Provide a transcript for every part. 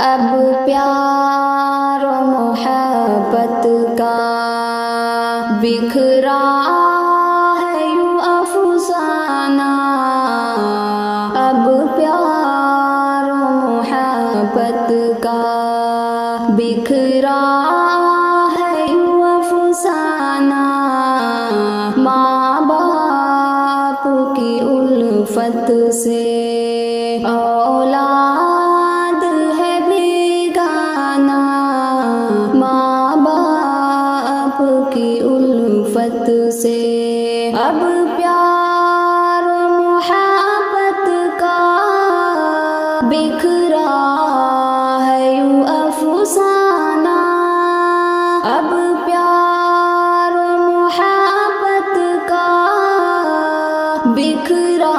اب پیار و محبت کا بکھرا ہے یوں افسانہ، اب پیار و محبت کا بکھرا ہے یوں افسانہ، ماں باپ کی الفت سے اولاد ہے بیگانہ، ماں باپ کی الفت سے اب پیار و محبت کا بکھرا ہے یوں افسانہ، اب پیار و محبت کا بکھرا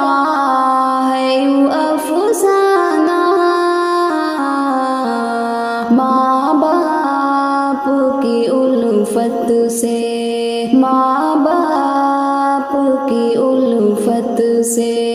ہے یوں افسانہ، ماں باپ کی الفت سے، ماں باپ کی الفت سے